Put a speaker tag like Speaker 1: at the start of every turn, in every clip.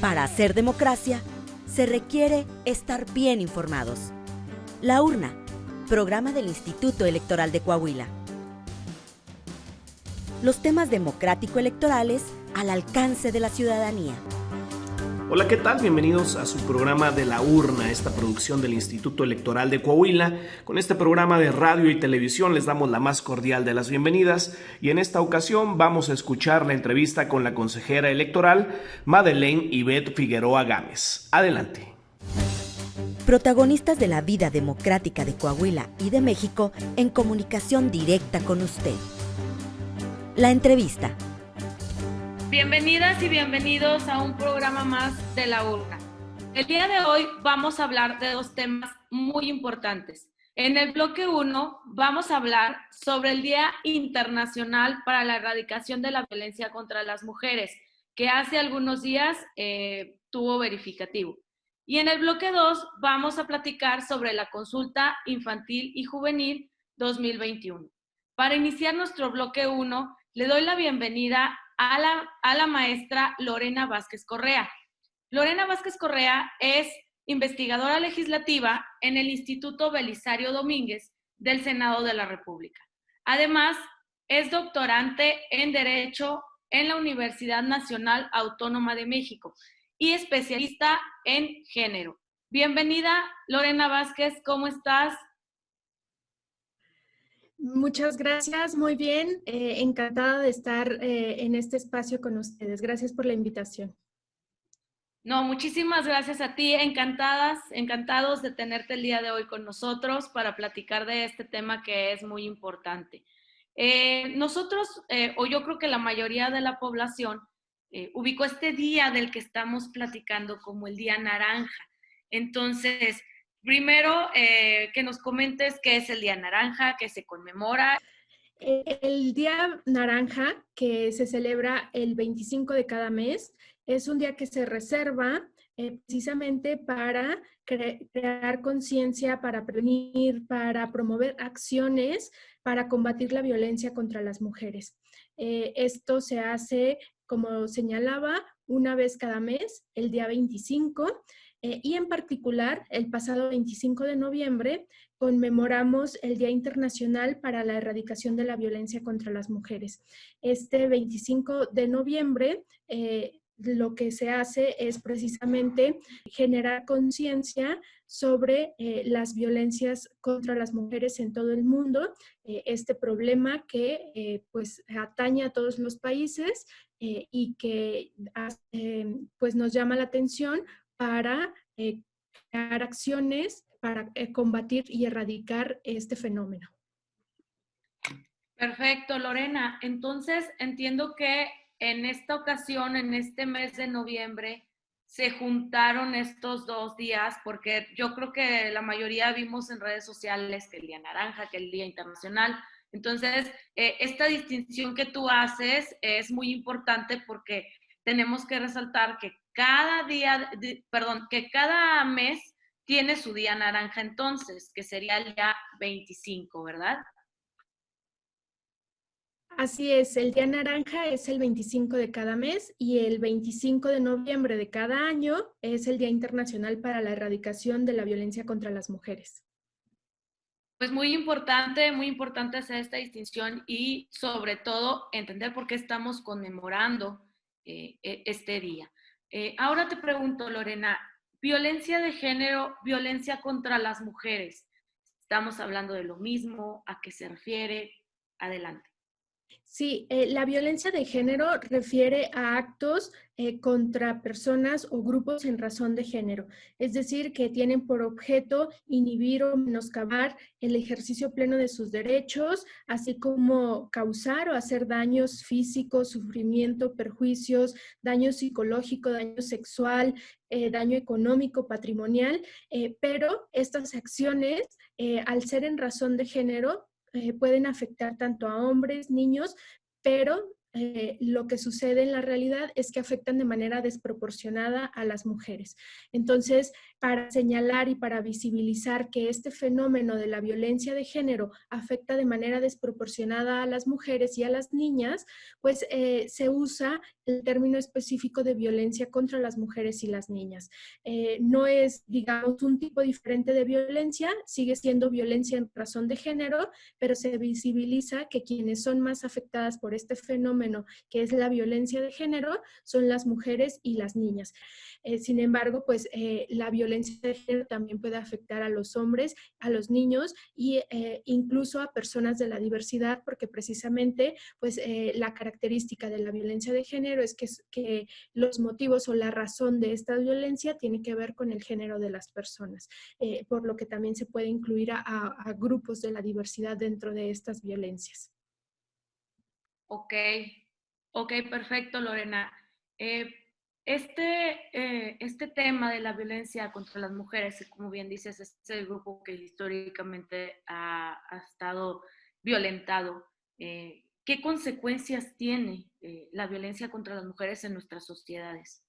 Speaker 1: Para hacer democracia, se requiere estar bien informados. La Urna, programa del Instituto Electoral de Coahuila. Los temas democrático-electorales al alcance de la ciudadanía.
Speaker 2: Hola, ¿qué tal? Bienvenidos a su programa de La Urna, esta producción del Instituto Electoral de Coahuila. Con este programa de radio y televisión les damos la más cordial de las bienvenidas y en esta ocasión vamos a escuchar la entrevista con la consejera electoral Madeleine Ivette Figueroa Gámez. Adelante.
Speaker 1: Protagonistas de la vida democrática de Coahuila y de México en comunicación directa con usted. La entrevista.
Speaker 3: Bienvenidas y bienvenidos a un programa más de La Urna. El día de hoy vamos a hablar de dos temas muy importantes. En el bloque 1 vamos a hablar sobre el Día Internacional para la Erradicación de la Violencia contra las Mujeres, que hace algunos días tuvo verificativo. Y en el bloque 2 vamos a platicar sobre la consulta infantil y juvenil 2021. Para iniciar nuestro bloque 1, le doy la bienvenida a la maestra Lorena Vázquez Correa. Lorena Vázquez Correa es investigadora legislativa en el Instituto Belisario Domínguez del Senado de la República. Además, es doctorante en Derecho en la Universidad Nacional Autónoma de México y especialista en género. Bienvenida, Lorena Vázquez, ¿cómo estás?
Speaker 4: Muchas gracias, muy bien. Encantada de estar en este espacio con ustedes. Gracias por la invitación.
Speaker 3: No, muchísimas gracias a ti. Encantados de tenerte el día de hoy con nosotros para platicar de este tema que es muy importante. Nosotros, o yo creo que la mayoría de la población, ubicó este día del que estamos platicando como el Día Naranja. Entonces, primero, que nos comentes qué es el Día Naranja, qué se conmemora.
Speaker 4: El Día Naranja, que se celebra el 25 de cada mes, es un día que se reserva precisamente para crear conciencia, para prevenir, para promover acciones, para combatir la violencia contra las mujeres. Esto se hace, como señalaba, una vez cada mes, el día 25, y en particular, el pasado 25 de noviembre, conmemoramos el Día Internacional para la Erradicación de la Violencia contra las Mujeres. Este 25 de noviembre, lo que se hace es precisamente generar conciencia sobre las violencias contra las mujeres en todo el mundo, este problema que pues atañe a todos los países y que pues nos llama la atención para crear acciones para combatir y erradicar este fenómeno.
Speaker 3: Perfecto, Lorena. Entonces, entiendo que en esta ocasión, en este mes de noviembre, se juntaron estos dos días, porque yo creo que la mayoría vimos en redes sociales que el Día Naranja, que el Día Internacional. Entonces, esta distinción que tú haces es muy importante porque tenemos que resaltar que que cada mes tiene su Día Naranja entonces, que sería el día 25, ¿verdad?
Speaker 4: Así es, el Día Naranja es el 25 de cada mes y el 25 de noviembre de cada año es el Día Internacional para la Erradicación de la Violencia contra las Mujeres.
Speaker 3: Pues muy importante hacer esta distinción y sobre todo entender por qué estamos conmemorando este día. Ahora te pregunto, Lorena, violencia de género, violencia contra las mujeres. ¿Estamos hablando de lo mismo? ¿A qué se refiere? Adelante.
Speaker 4: Sí, la violencia de género refiere a actos contra personas o grupos en razón de género, es decir, que tienen por objeto inhibir o menoscabar el ejercicio pleno de sus derechos, así como causar o hacer daños físicos, sufrimiento, perjuicios, daño psicológico, daño sexual, daño económico, patrimonial, pero estas acciones, al ser en razón de género, pueden afectar tanto a hombres, niños, pero lo que sucede en la realidad es que afectan de manera desproporcionada a las mujeres. Entonces, para señalar y para visibilizar que este fenómeno de la violencia de género afecta de manera desproporcionada a las mujeres y a las niñas, pues se usa el término específico de violencia contra las mujeres y las niñas. No es, digamos, un tipo diferente de violencia, sigue siendo violencia en razón de género, pero se visibiliza que quienes son más afectadas por este fenómeno, que es la violencia de género, son las mujeres y las niñas. Sin embargo, pues la violencia de género también puede afectar a los hombres, a los niños y incluso a personas de la diversidad, porque precisamente pues la característica de la violencia de género es que los motivos o la razón de esta violencia tiene que ver con el género de las personas, por lo que también se puede incluir a grupos de la diversidad dentro de estas violencias.
Speaker 3: Ok, ok, perfecto, Lorena. Eh, este tema de la violencia contra las mujeres, como bien dices, es el grupo que históricamente ha estado violentado. ¿Qué consecuencias tiene la violencia contra las mujeres en nuestras sociedades?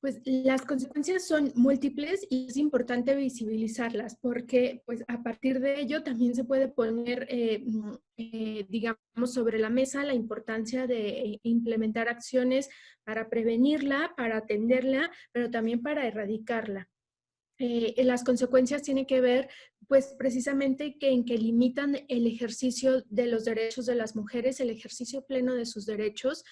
Speaker 4: Pues las consecuencias son múltiples y es importante visibilizarlas porque pues a partir de ello también se puede poner, digamos, sobre la mesa la importancia de implementar acciones para prevenirla, para atenderla, pero también para erradicarla. Las consecuencias tienen que ver, pues precisamente en que limitan el ejercicio de los derechos de las mujeres, el ejercicio pleno de sus derechos,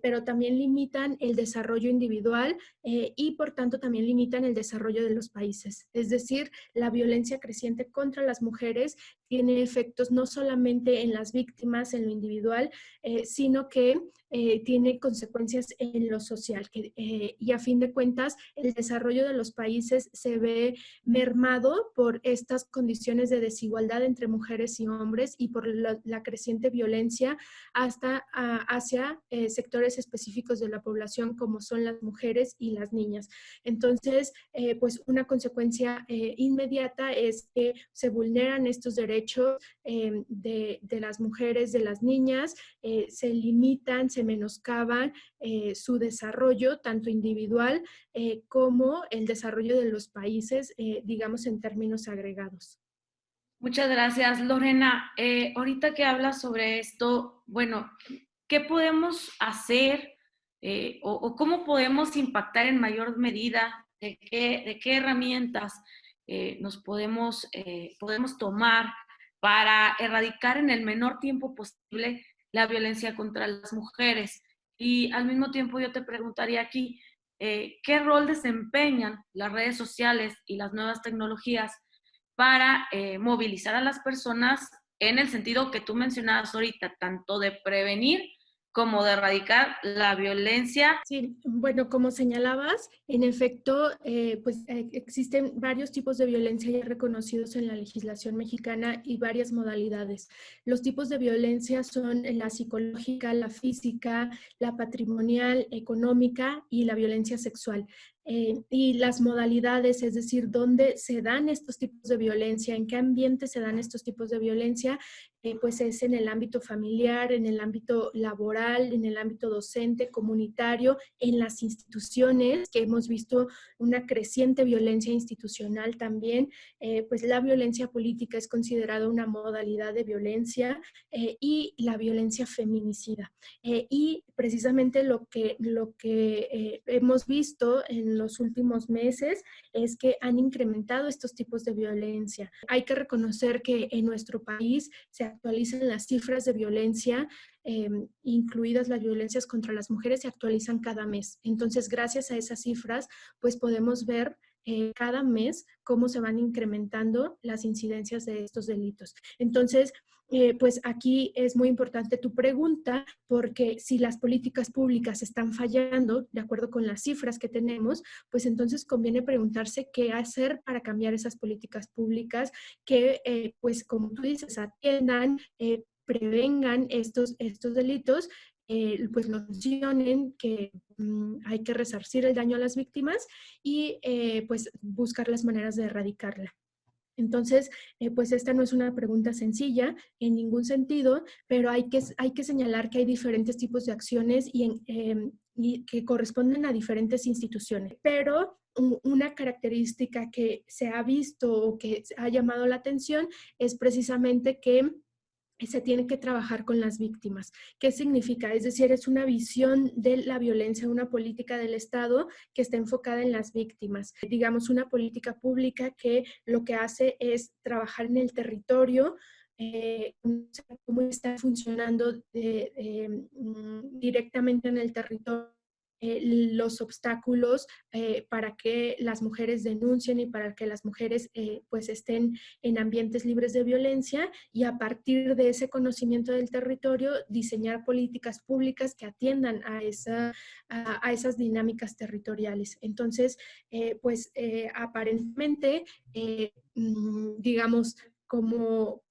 Speaker 4: pero también limitan el desarrollo individual y por tanto también limitan el desarrollo de los países. Es decir, la violencia creciente contra las mujeres tiene efectos no solamente en las víctimas, en lo individual, sino que tiene consecuencias en lo social. Y a fin de cuentas, el desarrollo de los países se ve mermado por estas condiciones de desigualdad entre mujeres y hombres y por la creciente violencia hacia sectores específicos de la población como son las mujeres y las niñas. Entonces, pues una consecuencia inmediata es que se vulneran estos derechos de las mujeres, de las niñas, se limitan, se menoscaban su desarrollo, tanto individual como el desarrollo de los países, digamos, en términos agregados.
Speaker 3: Muchas gracias, Lorena. Ahorita que hablas sobre esto, bueno, ¿qué podemos hacer o cómo podemos impactar en mayor medida? ¿De qué herramientas nos podemos tomar para erradicar en el menor tiempo posible la violencia contra las mujeres? Y al mismo tiempo yo te preguntaría aquí, ¿qué rol desempeñan las redes sociales y las nuevas tecnologías para movilizar a las personas en el sentido que tú mencionabas ahorita, tanto de prevenir como de erradicar la violencia?
Speaker 4: Sí, bueno, como señalabas, en efecto, existen varios tipos de violencia ya reconocidos en la legislación mexicana y varias modalidades. Los tipos de violencia son la psicológica, la física, la patrimonial, económica y la violencia sexual. Y las modalidades, es decir, dónde se dan estos tipos de violencia, en qué ambiente se dan estos tipos de violencia, pues es en el ámbito familiar, en el ámbito laboral, en el ámbito docente, comunitario, en las instituciones, que hemos visto una creciente violencia institucional también, pues la violencia política es considerada una modalidad de violencia y la violencia feminicida. Y precisamente lo que hemos visto en los últimos meses es que han incrementado estos tipos de violencia. Hay que reconocer que en nuestro país se actualizan las cifras de violencia, incluidas las violencias contra las mujeres, se actualizan cada mes. Entonces, gracias a esas cifras, pues podemos ver cada mes cómo se van incrementando las incidencias de estos delitos. Entonces, pues aquí es muy importante tu pregunta, porque si las políticas públicas están fallando, de acuerdo con las cifras que tenemos, pues entonces conviene preguntarse qué hacer para cambiar esas políticas públicas que, pues como tú dices, atiendan, prevengan estos delitos, pues lo sancionen, que hay que resarcir el daño a las víctimas y pues buscar las maneras de erradicarla. Entonces, pues esta no es una pregunta sencilla en ningún sentido, pero hay que señalar que hay diferentes tipos de acciones y que corresponden a diferentes instituciones. Pero una característica que se ha visto o que ha llamado la atención es precisamente que se tiene que trabajar con las víctimas. ¿Qué significa? Es decir, es una visión de la violencia, una política del Estado que está enfocada en las víctimas. Digamos, una política pública que lo que hace es trabajar en el territorio, cómo está funcionando directamente en el territorio, los obstáculos para que las mujeres denuncien y para que las mujeres pues estén en ambientes libres de violencia, y a partir de ese conocimiento del territorio diseñar políticas públicas que atiendan a esas dinámicas territoriales. Entonces, aparentemente, digamos, como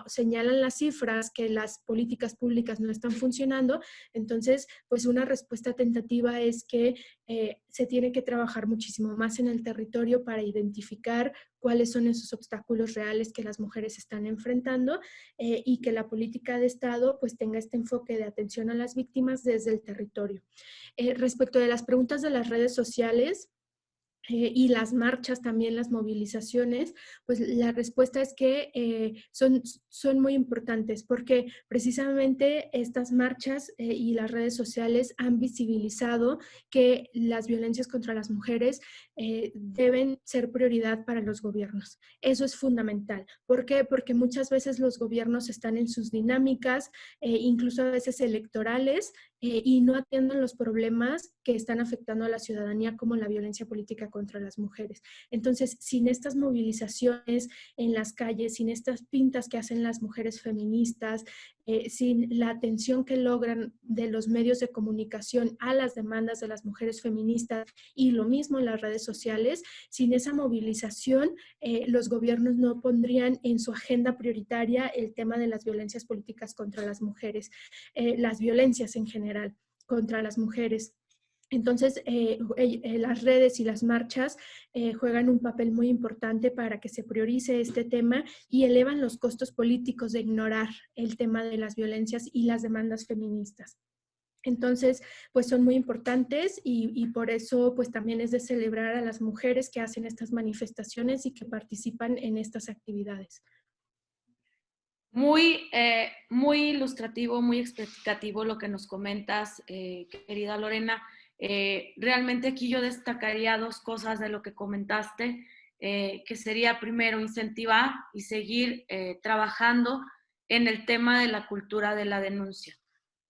Speaker 4: señalan las cifras que las políticas públicas no están funcionando, entonces pues una respuesta tentativa es que se tiene que trabajar muchísimo más en el territorio para identificar cuáles son esos obstáculos reales que las mujeres están enfrentando, y que la política de Estado pues tenga este enfoque de atención a las víctimas desde el territorio. Respecto de las preguntas de las redes sociales, y las marchas, también las movilizaciones, pues la respuesta es que son muy importantes, porque precisamente estas marchas y las redes sociales han visibilizado que las violencias contra las mujeres deben ser prioridad para los gobiernos. Eso es fundamental. ¿Por qué? Porque muchas veces los gobiernos están en sus dinámicas, incluso a veces electorales, y no atienden los problemas que están afectando a la ciudadanía, como la violencia política contra las mujeres. Entonces, sin estas movilizaciones en las calles, sin estas pintas que hacen las mujeres feministas, sin la atención que logran de los medios de comunicación a las demandas de las mujeres feministas, y lo mismo en las redes sociales, sin esa movilización, los gobiernos no pondrían en su agenda prioritaria el tema de las violencias políticas contra las mujeres, las violencias en general contra las mujeres. Entonces, las redes y las marchas juegan un papel muy importante para que se priorice este tema, y elevan los costos políticos de ignorar el tema de las violencias y las demandas feministas. Entonces, pues son muy importantes, y por eso pues también es de celebrar a las mujeres que hacen estas manifestaciones y que participan en estas actividades.
Speaker 3: Muy ilustrativo, muy explicativo lo que nos comentas, querida Lorena. Realmente aquí yo destacaría dos cosas de lo que comentaste, que sería primero incentivar y seguir trabajando en el tema de la cultura de la denuncia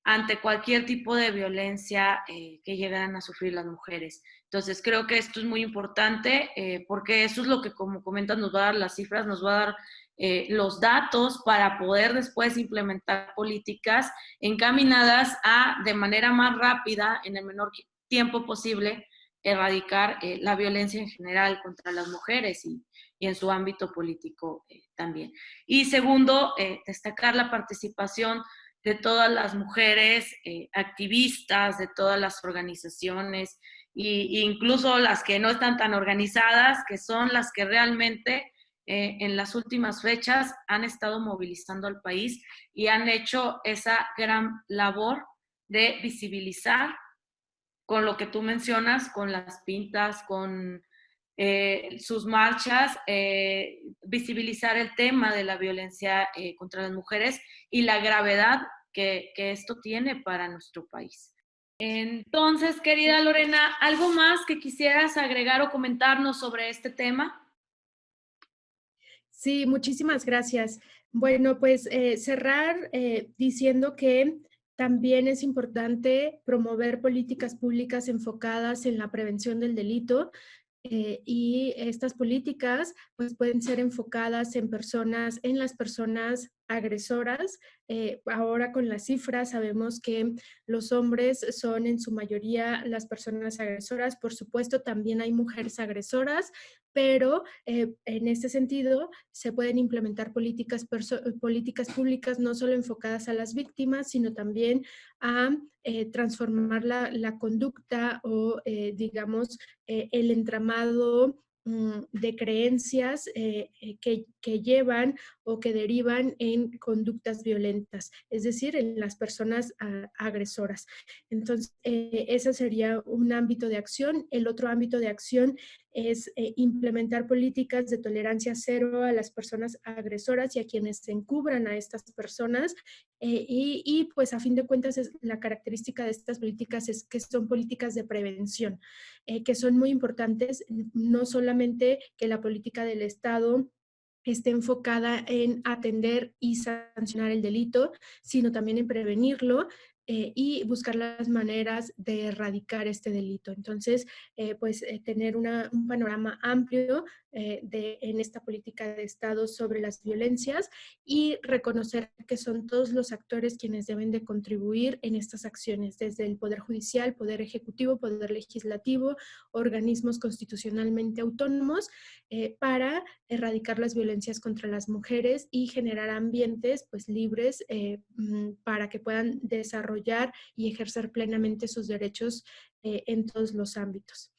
Speaker 3: ante cualquier tipo de violencia que llegaran a sufrir las mujeres. Entonces creo que esto es muy importante, porque eso es lo que, como comentas, nos va a dar las cifras, nos va a dar los datos para poder después implementar políticas encaminadas a, de manera más rápida, en el menor tiempo posible, erradicar la violencia en general contra las mujeres y en su ámbito político también. Y segundo, destacar la participación de todas las mujeres activistas, de todas las organizaciones, e incluso las que no están tan organizadas, que son las que realmente en las últimas fechas han estado movilizando al país y han hecho esa gran labor de visibilizar, con lo que tú mencionas, con las pintas, con sus marchas, visibilizar el tema de la violencia contra las mujeres y la gravedad que esto tiene para nuestro país. Entonces, querida Lorena, ¿algo más que quisieras agregar o comentarnos sobre este tema?
Speaker 4: Sí, muchísimas gracias. Bueno, pues cerrar diciendo que también es importante promover políticas públicas enfocadas en la prevención del delito, y estas políticas pues pueden ser enfocadas en las personas agresoras. Ahora con las cifras sabemos que los hombres son en su mayoría las personas agresoras. Por supuesto, también hay mujeres agresoras, pero en este sentido se pueden implementar políticas públicas no solo enfocadas a las víctimas, sino también a transformar la conducta o, digamos, el entramado de creencias que llevan o que derivan en conductas violentas, es decir, en las personas agresoras. Entonces, ese sería un ámbito de acción. El otro ámbito de acción es implementar políticas de tolerancia cero a las personas agresoras y a quienes encubran a estas personas. Y pues a fin de cuentas la característica de estas políticas es que son políticas de prevención, que son muy importantes, no solamente que la política del Estado esté enfocada en atender y sancionar el delito, sino también en prevenirlo y buscar las maneras de erradicar este delito. Entonces, tener un panorama amplio en esta política de Estado sobre las violencias y reconocer que son todos los actores quienes deben de contribuir en estas acciones, desde el Poder Judicial, Poder Ejecutivo, Poder Legislativo, organismos constitucionalmente autónomos, para erradicar las violencias contra las mujeres y generar ambientes pues libres para que puedan desarrollar y ejercer plenamente sus derechos en todos los ámbitos.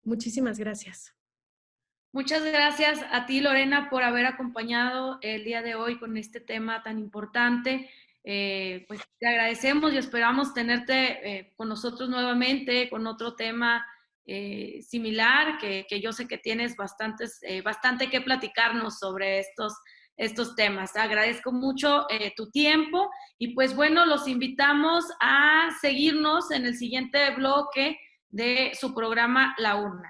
Speaker 4: Muchísimas gracias.
Speaker 3: Muchas gracias a ti, Lorena, por haber acompañado el día de hoy con este tema tan importante. Pues te agradecemos y esperamos tenerte con nosotros nuevamente con otro tema similar, que yo sé que tienes bastante que platicarnos sobre estos temas. Agradezco mucho tu tiempo y pues bueno, los invitamos a seguirnos en el siguiente bloque de su programa La Urna.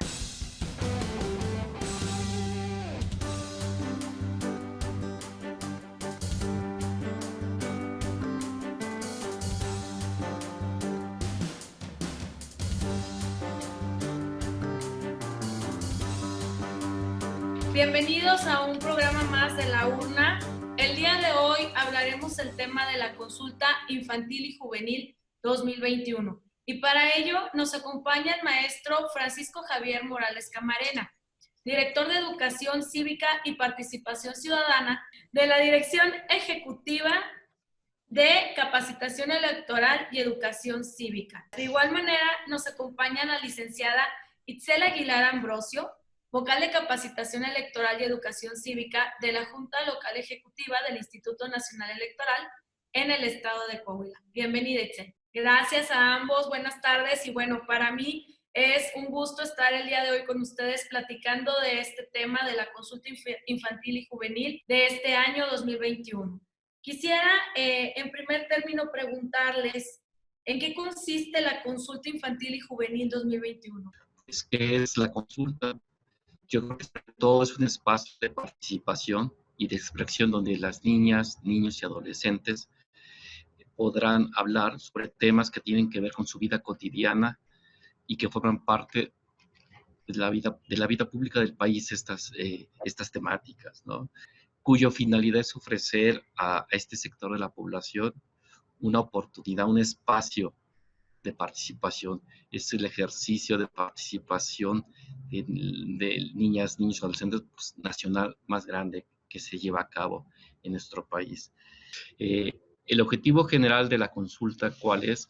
Speaker 3: Bienvenidos a un programa más de La Urna. El día de hoy hablaremos del tema de la consulta infantil y juvenil 2021. Y para ello nos acompaña el maestro Francisco Javier Morales Camarena, director de Educación Cívica y Participación Ciudadana de la Dirección Ejecutiva de Capacitación Electoral y Educación Cívica. De igual manera nos acompaña la licenciada Itzel Aguilar Ambrosio, vocal de Capacitación Electoral y Educación Cívica de la Junta Local Ejecutiva del Instituto Nacional Electoral en el estado de Coahuila. Bienvenida, Itzel. Gracias a ambos, buenas tardes y bueno, para mí es un gusto estar el día de hoy con ustedes platicando de este tema de la consulta infantil y juvenil de este año 2021. Quisiera en primer término preguntarles, ¿en qué consiste la consulta infantil y juvenil 2021?
Speaker 5: ¿Qué es la consulta? Yo creo que sobre todo es un espacio de participación y de expresión donde las niñas, niños y adolescentes podrán hablar sobre temas que tienen que ver con su vida cotidiana y que forman parte de la vida pública del país, estas temáticas, ¿no? Cuya finalidad es ofrecer a este sector de la población una oportunidad, un espacio de participación. Es el ejercicio de participación de niñas, niños y adolescentes pues, nacional más grande que se lleva a cabo en nuestro país. El objetivo general de la consulta, ¿cuál es?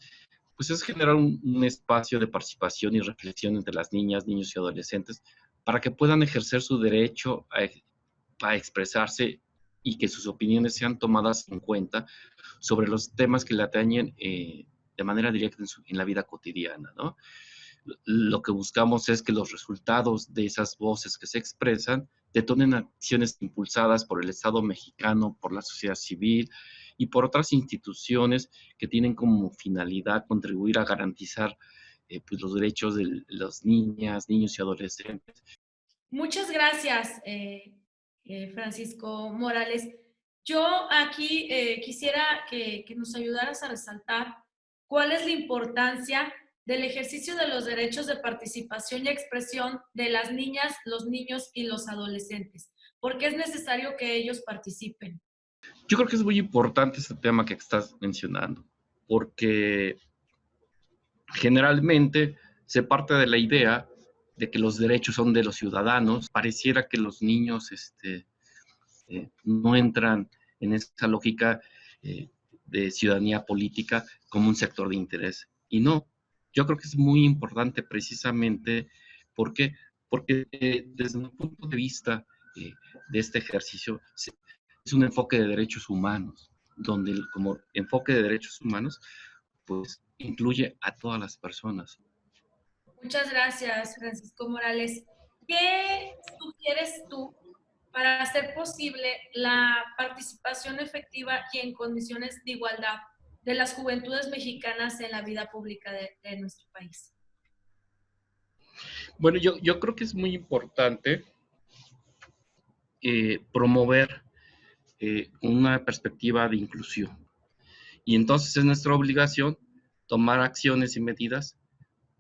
Speaker 5: Pues es generar un espacio de participación y reflexión entre las niñas, niños y adolescentes para que puedan ejercer su derecho a expresarse y que sus opiniones sean tomadas en cuenta sobre los temas que le atañen de manera directa en la vida cotidiana, ¿no? Lo que buscamos es que los resultados de esas voces que se expresan detonen acciones impulsadas por el Estado mexicano, por la sociedad civil y por otras instituciones que tienen como finalidad contribuir a garantizar pues los derechos de las niñas, niños y adolescentes.
Speaker 3: Muchas gracias, Francisco Morales. Yo aquí quisiera que nos ayudaras a resaltar cuál es la importancia del ejercicio de los derechos de participación y expresión de las niñas, los niños y los adolescentes. ¿Por qué es necesario que ellos participen?
Speaker 5: Yo creo que es muy importante este tema que estás mencionando, porque generalmente se parte de la idea de que los derechos son de los ciudadanos. Pareciera que los niños no entran en esa lógica de ciudadanía política como un sector de interés. Y no, yo creo que es muy importante precisamente porque desde un punto de vista de este ejercicio es un enfoque de derechos humanos, donde como enfoque de derechos humanos, pues incluye a todas las personas.
Speaker 3: Muchas gracias, Francisco Morales. ¿qué sugieres tú para hacer posible la participación efectiva y en condiciones de igualdad de las juventudes mexicanas en la vida pública de nuestro país?
Speaker 5: Bueno, yo creo que es muy importante promover una perspectiva de inclusión. Y entonces es nuestra obligación tomar acciones y medidas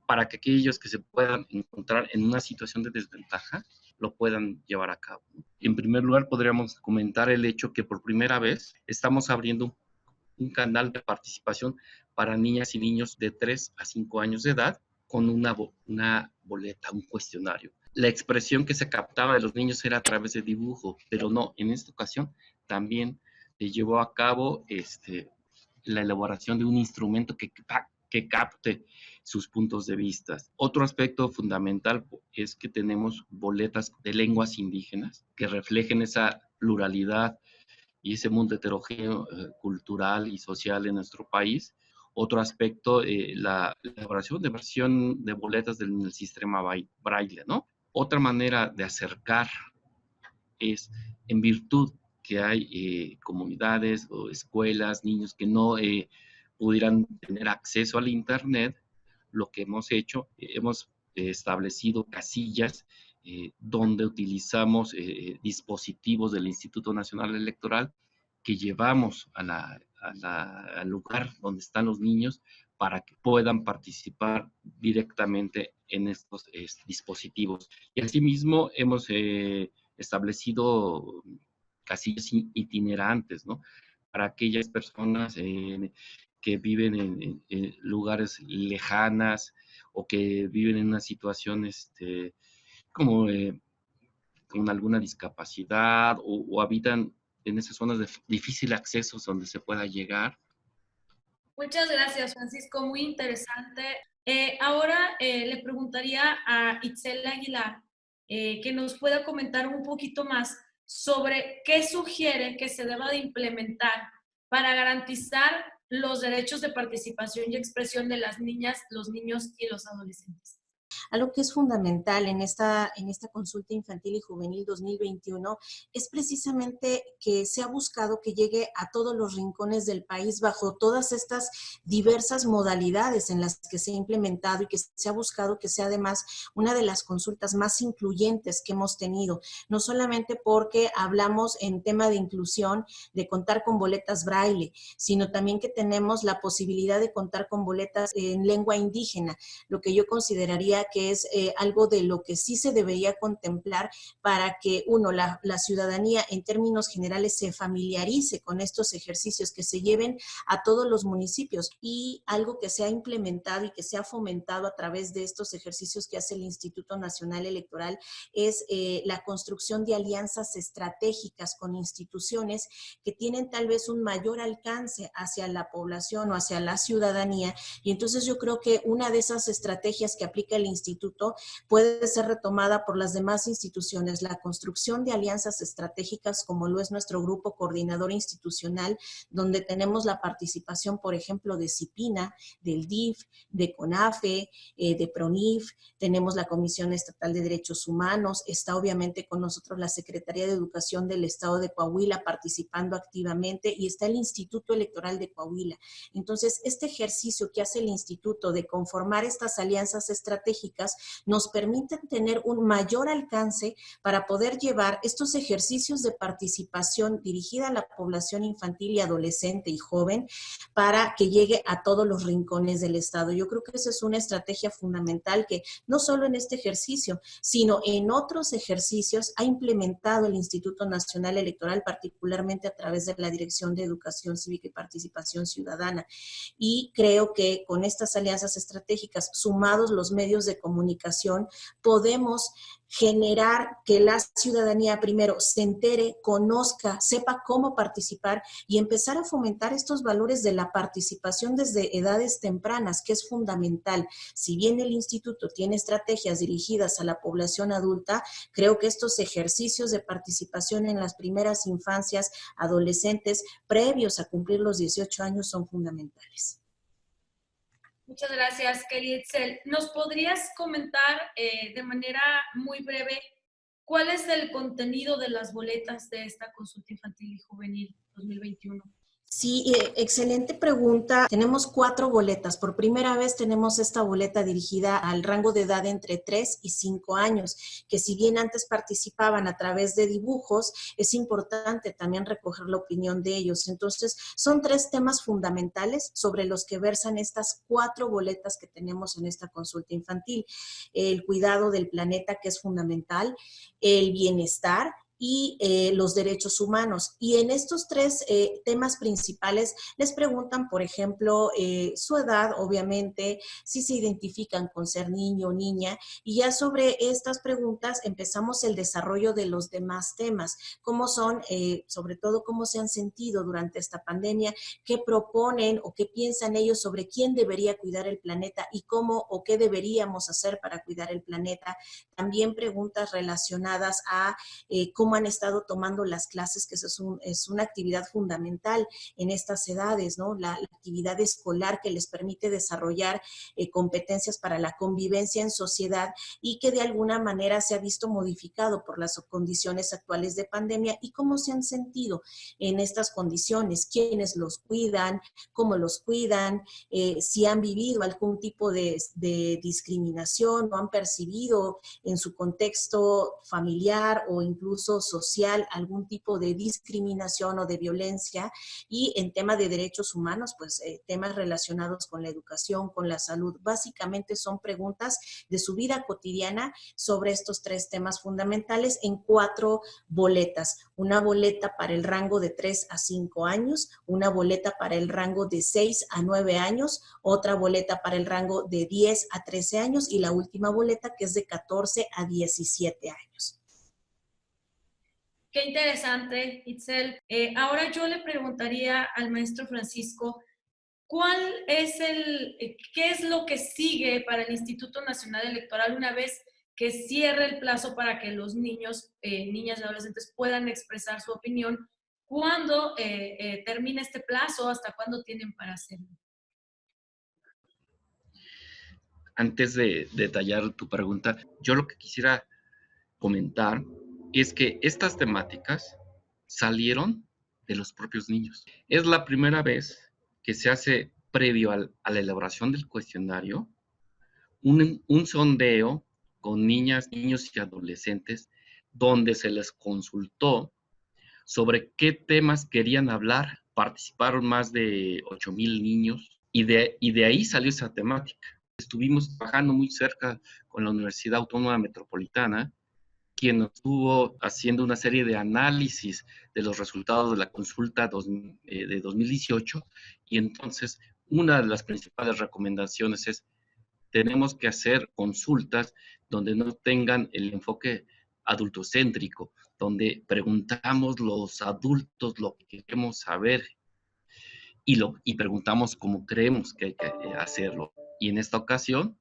Speaker 5: para que aquellos que se puedan encontrar en una situación de desventaja lo puedan llevar a cabo. En primer lugar, podríamos comentar el hecho que por primera vez estamos abriendo un canal de participación para niñas y niños de 3 a 5 años de edad con una boleta, un cuestionario. La expresión que se captaba de los niños era a través de dibujo, pero no, en esta ocasión también se llevó a cabo la elaboración de un instrumento que capte sus puntos de vista. Otro aspecto fundamental es que tenemos boletas de lenguas indígenas que reflejen esa pluralidad y ese mundo heterogéneo cultural y social en nuestro país. Otro aspecto, la elaboración de versión de boletas del sistema braille, ¿no? Otra manera de acercar es en virtud que hay comunidades o escuelas, niños que no pudieran tener acceso al Internet. Lo que hemos hecho, hemos establecido casillas donde utilizamos dispositivos del Instituto Nacional Electoral que llevamos al lugar donde están los niños para que puedan participar directamente en estos dispositivos. Y asimismo hemos establecido casillas itinerantes, ¿no? Para aquellas personas que viven en lugares lejanas o que viven en una situación como con alguna discapacidad o habitan en esas zonas de difícil acceso donde se pueda llegar.
Speaker 3: Muchas gracias, Francisco, muy interesante. Ahora le preguntaría a Itzel Aguilar que nos pueda comentar un poquito más sobre qué sugiere que se deba de implementar para garantizar los derechos de participación y expresión de las niñas, los niños y los adolescentes.
Speaker 6: Algo que es fundamental en esta consulta infantil y juvenil 2021 es precisamente que se ha buscado que llegue a todos los rincones del país bajo todas estas diversas modalidades en las que se ha implementado y que se ha buscado que sea además una de las consultas más incluyentes que hemos tenido, no solamente porque hablamos en tema de inclusión, de contar con boletas braille, sino también que tenemos la posibilidad de contar con boletas en lengua indígena, lo que yo consideraría que es algo de lo que sí se debería contemplar para que, uno, la ciudadanía en términos generales se familiarice con estos ejercicios, que se lleven a todos los municipios, y algo que se ha implementado y que se ha fomentado a través de estos ejercicios que hace el Instituto Nacional Electoral es la construcción de alianzas estratégicas con instituciones que tienen tal vez un mayor alcance hacia la población o hacia la ciudadanía, y entonces yo creo que una de esas estrategias que aplica el instituto puede ser retomada por las demás instituciones, la construcción de alianzas estratégicas como lo es nuestro grupo coordinador institucional, donde tenemos la participación, por ejemplo, de CIPINA, del DIF, de CONAFE, de PRONIF, tenemos la Comisión Estatal de Derechos Humanos, está obviamente con nosotros la Secretaría de Educación del Estado de Coahuila participando activamente, y está el Instituto Electoral de Coahuila. Entonces, este ejercicio que hace el instituto de conformar estas alianzas estratégicas nos permiten tener un mayor alcance para poder llevar estos ejercicios de participación dirigida a la población infantil y adolescente y joven para que llegue a todos los rincones del Estado. Yo creo que esa es una estrategia fundamental que no solo en este ejercicio, sino en otros ejercicios ha implementado el Instituto Nacional Electoral, particularmente a través de la Dirección de Educación Cívica y Participación Ciudadana. Y creo que con estas alianzas estratégicas, sumados los medios de comunicación, podemos generar que la ciudadanía primero se entere, conozca, sepa cómo participar y empezar a fomentar estos valores de la participación desde edades tempranas, que es fundamental. Si bien el instituto tiene estrategias dirigidas a la población adulta, creo que estos ejercicios de participación en las primeras infancias, adolescentes, previos a cumplir los 18 años, son fundamentales.
Speaker 3: Muchas gracias, Kelly Itzel. ¿Nos podrías comentar de manera muy breve cuál es el contenido de las boletas de esta consulta infantil y juvenil 2021?
Speaker 6: Sí, excelente pregunta. Tenemos 4 boletas. Por primera vez tenemos esta boleta dirigida al rango de edad entre 3 y 5 años, que si bien antes participaban a través de dibujos, es importante también recoger la opinión de ellos. Entonces, son 3 temas fundamentales sobre los que versan estas 4 boletas que tenemos en esta consulta infantil. El cuidado del planeta, que es fundamental, el bienestar y los derechos humanos. Y en estos 3 temas principales les preguntan, por ejemplo, su edad, obviamente, si se identifican con ser niño o niña, y ya sobre estas preguntas empezamos el desarrollo de los demás temas, cómo son, sobre todo, cómo se han sentido durante esta pandemia, qué proponen o qué piensan ellos sobre quién debería cuidar el planeta y cómo o qué deberíamos hacer para cuidar el planeta. También preguntas relacionadas a cómo han estado tomando las clases, que eso es una actividad fundamental en estas edades, ¿no? La actividad escolar que les permite desarrollar competencias para la convivencia en sociedad y que de alguna manera se ha visto modificado por las condiciones actuales de pandemia y cómo se han sentido en estas condiciones, quiénes los cuidan, cómo los cuidan, si han vivido algún tipo de discriminación o han percibido en su contexto familiar o incluso social algún tipo de discriminación o de violencia. Y en tema de derechos humanos, pues temas relacionados con la educación, con la salud. Básicamente son preguntas de su vida cotidiana sobre estos 3 temas fundamentales en 4 boletas. Una boleta para el rango de 3 a 5 años, una boleta para el rango de 6 a 9 años, otra boleta para el rango de 10 a 13 años y la última boleta que es de 14 a 17 años.
Speaker 3: Qué interesante, Itzel. Ahora yo le preguntaría al maestro Francisco, ¿qué es lo que sigue para el Instituto Nacional Electoral una vez que cierre el plazo para que los niños, niñas y adolescentes puedan expresar su opinión? ¿Cuándo termina este plazo? ¿Hasta cuándo tienen para hacerlo?
Speaker 5: Antes de detallar tu pregunta, yo lo que quisiera comentar es que estas temáticas salieron de los propios niños. Es la primera vez que se hace, previo a la elaboración del cuestionario, un sondeo con niñas, niños y adolescentes donde se les consultó sobre qué temas querían hablar. Participaron más de 8,000 niños y de ahí salió esa temática. Estuvimos trabajando muy cerca con la Universidad Autónoma Metropolitana, quien estuvo haciendo una serie de análisis de los resultados de la consulta de 2018, y entonces una de las principales recomendaciones es: tenemos que hacer consultas donde no tengan el enfoque adultocéntrico, donde preguntamos los adultos lo que queremos saber y preguntamos cómo creemos que hay que hacerlo. Y en esta ocasión,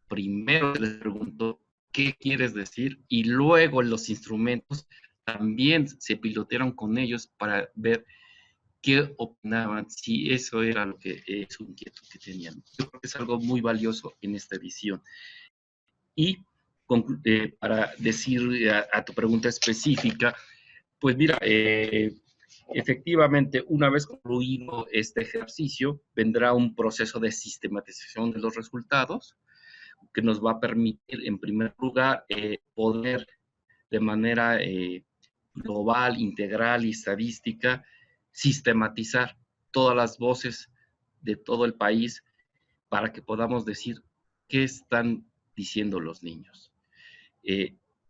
Speaker 5: primero les pregunto qué quieres decir y luego los instrumentos también se pilotearon con ellos para ver qué opinaban, si eso era lo que su inquietud que tenían. Yo creo que es algo muy valioso en esta edición. Y para decir a tu pregunta específica, pues mira, efectivamente, una vez concluido este ejercicio, vendrá un proceso de sistematización de los resultados que nos va a permitir, en primer lugar, poder de manera global, integral y estadística, sistematizar todas las voces de todo el país para que podamos decir qué están diciendo los niños.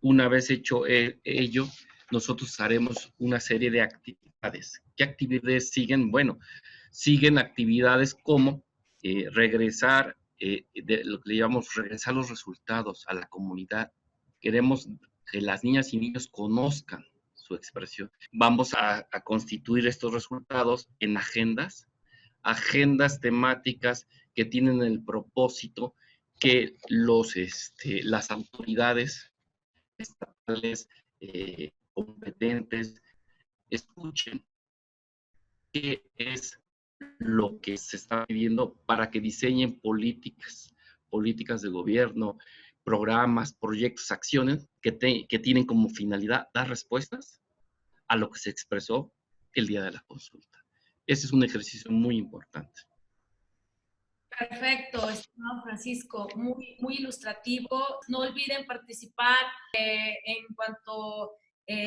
Speaker 5: Una vez hecho ello, nosotros haremos una serie de actividades. ¿Qué actividades siguen? Bueno, siguen actividades como regresar, de lo que le llamamos regresar los resultados a la comunidad. Queremos que las niñas y niños conozcan su expresión. Vamos a constituir estos resultados en agendas temáticas que tienen el propósito que las autoridades estatales competentes escuchen qué es lo que se está pidiendo para que diseñen políticas de gobierno, programas, proyectos, acciones que tienen como finalidad dar respuestas a lo que se expresó el día de la consulta. Ese es un ejercicio muy importante.
Speaker 3: Perfecto, estimado Francisco, muy ilustrativo. No olviden participar en cuanto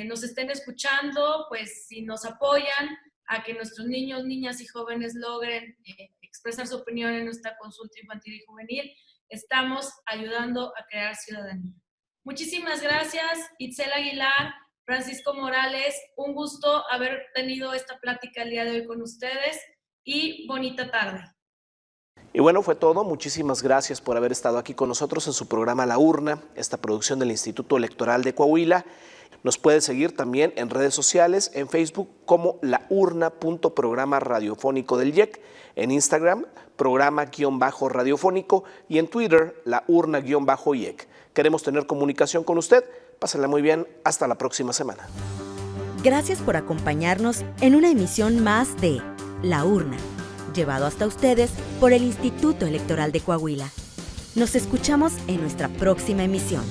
Speaker 3: nos estén escuchando, pues si nos apoyan a que nuestros niños, niñas y jóvenes logren expresar su opinión en nuestra consulta infantil y juvenil, estamos ayudando a crear ciudadanía. Muchísimas gracias, Itzel Aguilar, Francisco Morales, un gusto haber tenido esta plática el día de hoy con ustedes y bonita tarde.
Speaker 2: Y bueno, fue todo. Muchísimas gracias por haber estado aquí con nosotros en su programa La Urna, esta producción del Instituto Electoral de Coahuila. Nos puede seguir también en redes sociales, en Facebook como laurna.programa radiofónico del IEC, en Instagram, programa-radiofónico y en Twitter, laurna-IEC. Queremos tener comunicación con usted. Pásenla muy bien. Hasta la próxima semana.
Speaker 1: Gracias por acompañarnos en una emisión más de La Urna, llevado hasta ustedes por el Instituto Electoral de Coahuila. Nos escuchamos en nuestra próxima emisión.